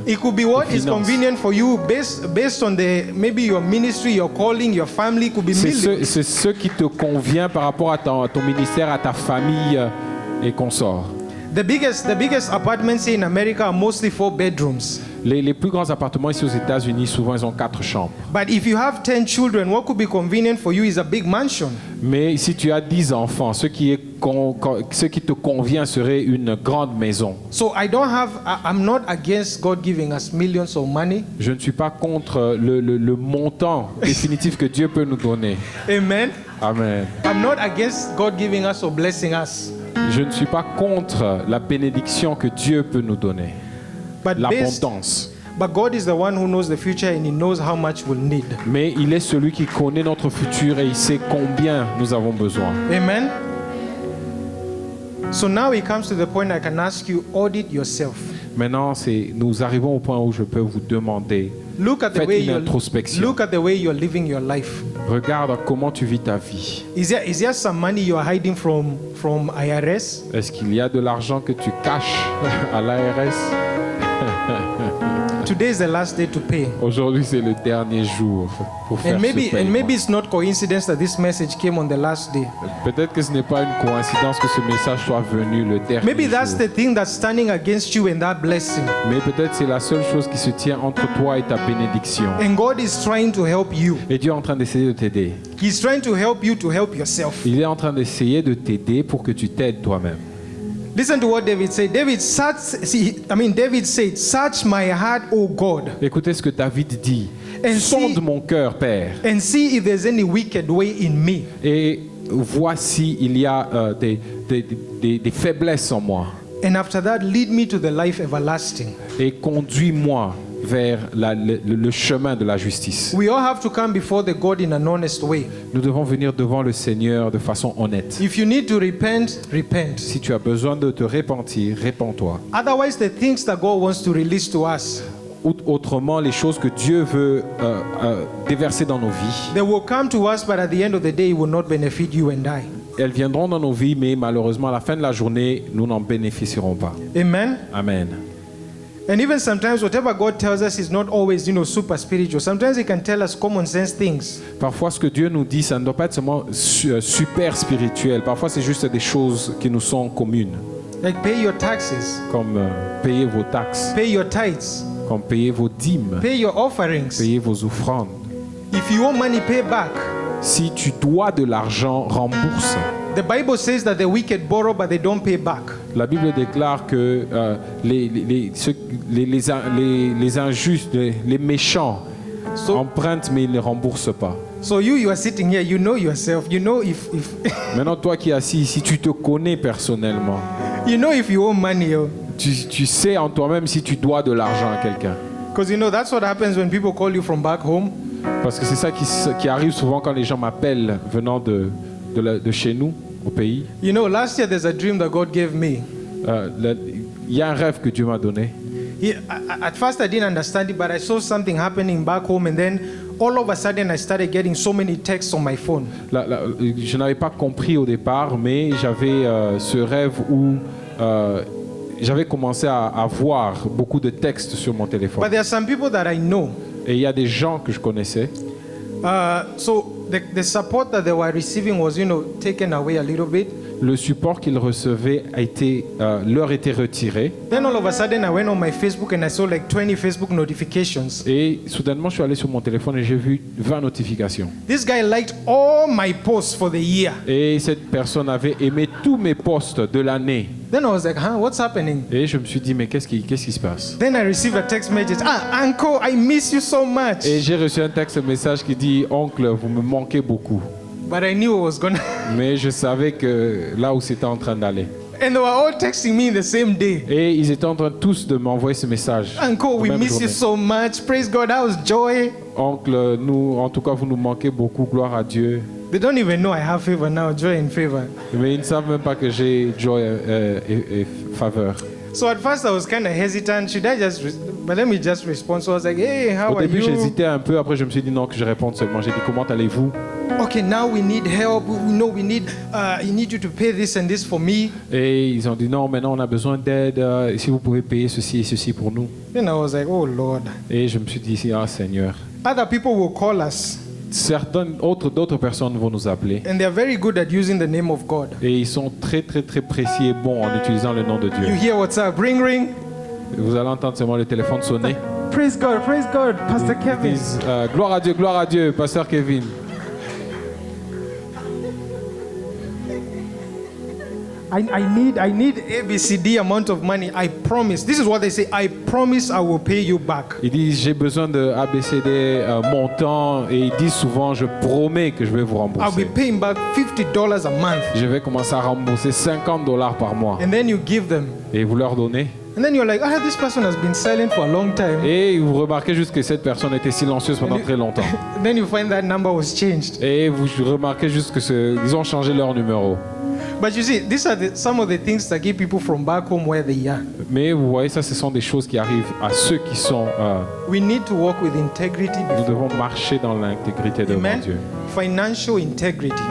It could be what is Finance. convenient for you based on maybe your ministry, your calling, your family could be millions. C'est ce qui te convient par rapport à ton ministère, à ta famille et consorts. The biggest apartments here in America are mostly 4 bedrooms. Les plus grands appartements ici aux États-Unis, souvent, ils ont 4 chambres. But if you have 10 children, what could be convenient for you is a big mansion. Mais si tu as 10 enfants, ce qui te convient serait une grande maison. So I'm not against God giving us millions of money. Je ne suis pas contre le montant définitif que Dieu peut nous donner. Amen. Amen. I'm not against God giving us or blessing us. Je ne suis pas contre la bénédiction que Dieu peut nous donner. But L'abondance. But God is the one who knows the future and He knows how much we'll need. Mais il est celui qui connaît notre futur et il sait combien nous avons besoin. Amen. So now it comes to the point I can ask you, audit yourself. Maintenant, nous arrivons au point où je peux vous demander, Look at the faites way une you're introspection. look at the way you're living your life. Regarde comment tu vis ta vie. Is there some money you're hiding from IRS? Est-ce qu'il y a de l'argent que tu caches à l'ARS? Today is the last day to pay. Aujourd'hui, c'est le dernier jour pour faire And maybe ce paiement. it's not coincidence that this message came on the last day. Peut-être que ce n'est pas une coïncidence que ce message soit venu le dernier Maybe that's jour. the thing that's standing against you and that blessing. Mais peut-être c'est la seule chose qui se tient entre toi et ta bénédiction. And God is trying to help you. Et Dieu est en train d'essayer de t'aider. He's trying to help you to help yourself. Il est en train d'essayer de t'aider pour que tu t'aides toi-même. Listen to what David said. David said, "Search my heart, O God, Écoutez ce que David dit. And Sonde see- mon cœur, Père, and see if there's any wicked way in me, et voici il y a des faiblesses en moi. and after that lead me to the life everlasting." Et conduis-moi vers le chemin de la justice. We all have to come before the God in an honest way. Nous devons venir devant le Seigneur de façon honnête. If you need to repent, repent. Si tu as besoin de te repentir, répands-toi. Otherwise, the things that God wants to release to us, Autrement, les choses que Dieu veut déverser dans nos vies, they will come to us, but at the end of the day, it will not benefit you and I. elles viendront dans nos vies, mais malheureusement, à la fin de la journée, nous n'en bénéficierons pas. Amen. Amen. And even sometimes, whatever God tells us is not always, super spiritual. Sometimes He can tell us common sense things. Parfois, ce que Dieu nous dit, ça ne doit pas être seulement super spirituel. Parfois, c'est juste des choses qui nous sont communes, Like pay your taxes, comme payer vos taxes, pay your tithes, comme payer vos dîmes, pay your offerings. payer vos offrandes. If you owe money, pay back. Si tu dois de l'argent, rembourse. The Bible says that the wicked borrow, but they don't pay back. La Bible déclare que les injustes, les méchants So, empruntent mais ils ne remboursent pas. so you are sitting here, you know yourself, you know if Maintenant, toi qui es assis ici, tu te connais personnellement. you know if you owe money, Tu sais en toi-même si tu dois de l'argent à quelqu'un. because that's what happens when people call you from back home. Parce que c'est ça qui arrive souvent quand les gens m'appellent venant de chez nous, au pays. Last year there's a dream that God gave me. Il y a un rêve que Dieu m'a donné. At first I didn't understand it, but I saw something happening back home, and then all of a sudden I started getting so many texts on my phone. Je n'avais pas compris au départ, mais j'avais ce rêve où j'avais commencé à voir beaucoup de textes sur mon téléphone. But there are some people that I know. Et il y a des gens que je connaissais. So the support that they were receiving was, taken away a little bit. Le support qu'ils recevaient leur était retiré. Then all of a sudden I went on my Facebook and I saw like 20 Facebook notifications. Et soudainement, je suis allé sur mon téléphone et j'ai vu 20 notifications. This guy liked all my posts for the year. Et cette personne avait aimé tous mes posts de l'année. Then I was like, what's happening? Et je me suis dit, mais qu'est-ce qui se passe? Then I received a text message. Uncle, I miss you so much. Et j'ai reçu un message qui dit, oncle, vous me manquez beaucoup. But I knew it was gonna. Mais je savais que là où c'était en train d'aller. And they were all texting me in the same day. Et ils étaient en train tous de m'envoyer ce message. Uncle, we Même miss you journée. so much. Praise God, how's Joy? Oncle, nous, en tout cas, vous nous manquez beaucoup. Gloire à Dieu. They don't even know I have favor now, Joy and favor. Mais ils ne savent même pas que j'ai joie et faveur. So at first I was kind of hesitant. Should I just? But let me just respond. So I was like, hey, how Au are début, you? j'hésitais un peu. Après, je me suis dit non, que je réponde seulement. J'ai dit, comment allez-vous? Okay, now we need help. We need you to pay this and this for me. Et ils ont dit non, maintenant on a besoin d'aide. Si vous pouvez payer ceci et ceci pour nous. Then I was like, oh Lord. Et je me suis dit, ah Seigneur. Other people will call us, D'autres personnes vont nous appeler. and they're very good at using the name of God. Et ils sont très, très, très précis et bons en utilisant le nom de Dieu. You hear what's up? Ring, ring. Vous allez entendre seulement le téléphone sonner. Praise God, Pastor Ils Kevin. disent, gloire à Dieu, Pasteur Kevin. I need ABCD amount of money. I promise. This is what they say. I promise I will pay you back. Ils disent j'ai besoin de ABCD montant et ils disent souvent je promets que je vais vous I'll be rembourser. paying back $50 a month. Je vais commencer à rembourser $50 par mois. And then you give them. Et vous leur donnez. And then you're like, this person has been silent for a long time. Et vous remarquez juste que cette personne était silencieuse pendant très longtemps. And then you find that number was changed. Et vous remarquez juste que ils ont changé leur numéro. But you see, these are some of the things that keep people from back home where they are. Mais vous voyez, ça, ce sont des choses qui arrivent à ceux qui sont... We need to walk with integrity nous before. devons marcher dans l'intégrité devant Amen. Dieu. Financial integrity.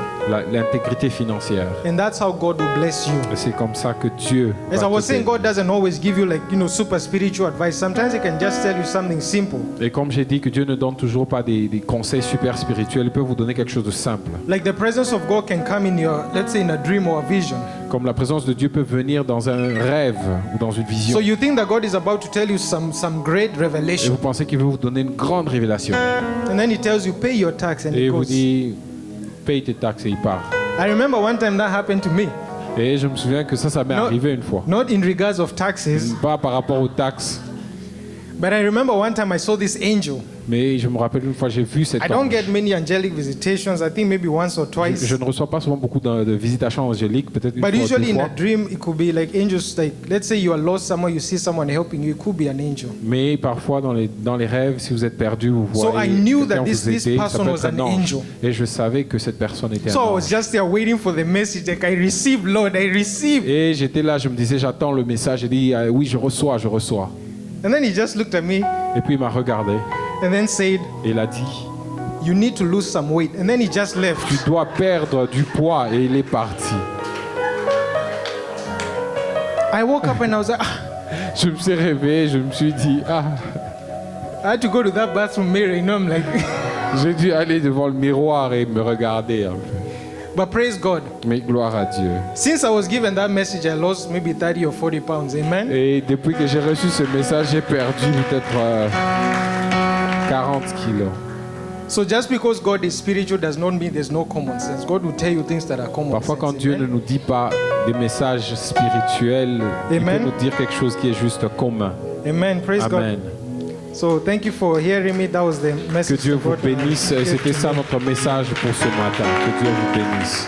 L'intégrité financière. And that's how God will bless you. Et c'est comme ça que Dieu... As va I was te saying, bénir. God doesn't always give you super spiritual advice. Sometimes He can just tell you something simple. Et comme j'ai dit que Dieu ne donne toujours pas des conseils super spirituels, il peut vous donner quelque chose de simple. Like the presence of God can come in your, let's say, in a dream or a vision. Comme la présence de Dieu peut venir dans un rêve ou dans une vision. So you think that God is about to tell you some great Et revelation. vous pensez qu'il veut vous donner une grande révélation. And then He tells you, pay your tax, and Et He il vous goes. dit, paye tes taxes et il part. I remember one time that happened to me. Et je me souviens que ça m'est Non. arrivé une fois. Not in regards of taxes, Pas par rapport aux taxes, but I remember one time I saw this angel. mais je me rappelle une fois j'ai vu cette I don't ange. get many angelic visitations. I think maybe once or twice. Je ne reçois pas souvent beaucoup de visitations angéliques, peut-être une But fois ou usually deux in a fois. dream, it could be like angels. Like, let's say you are lost somewhere, you see someone helping you. It could be an angel. Mais parfois dans les rêves, si vous êtes perdu, vous So voyez I knew quelqu'un that vous this aider, ça person peut was être un an ange. angel. Et je savais que cette personne était un So I was ange. just there waiting for the message. Like I received, Lord, I received. Et j'étais là, je me disais, j'attends le message. J'ai dit, oui, je reçois, je reçois. And then He just looked at me Et puis il m'a regardé and then said, et il a dit, "You need to lose some weight." And then He just left. tu dois perdre du poids. Et il est parti. I woke up and I was like, Je me suis réveillé, je me suis dit, I had to go to that bathroom mirror. I'm like, j'ai dû aller devant le miroir et me regarder un peu. but praise God. Mais gloire à Dieu. Since I was given that message, I lost maybe 30 or 40 pounds. Amen. Et depuis que j'ai reçu ce message, j'ai perdu peut-être 40 kilos. So just because God is spiritual does not mean there's no common sense. God will tell you things that are common Parfois, sense. quand Dieu ne Amen. nous dit pas des messages spirituels, il Amen. peut nous dire quelque chose qui est juste commun. Amen. Praise Amen. God. So thank you for hearing me. That was the Que message. Dieu that vous God bénisse. gave C'était to ça me. notre message pour ce matin. Que Dieu vous bénisse.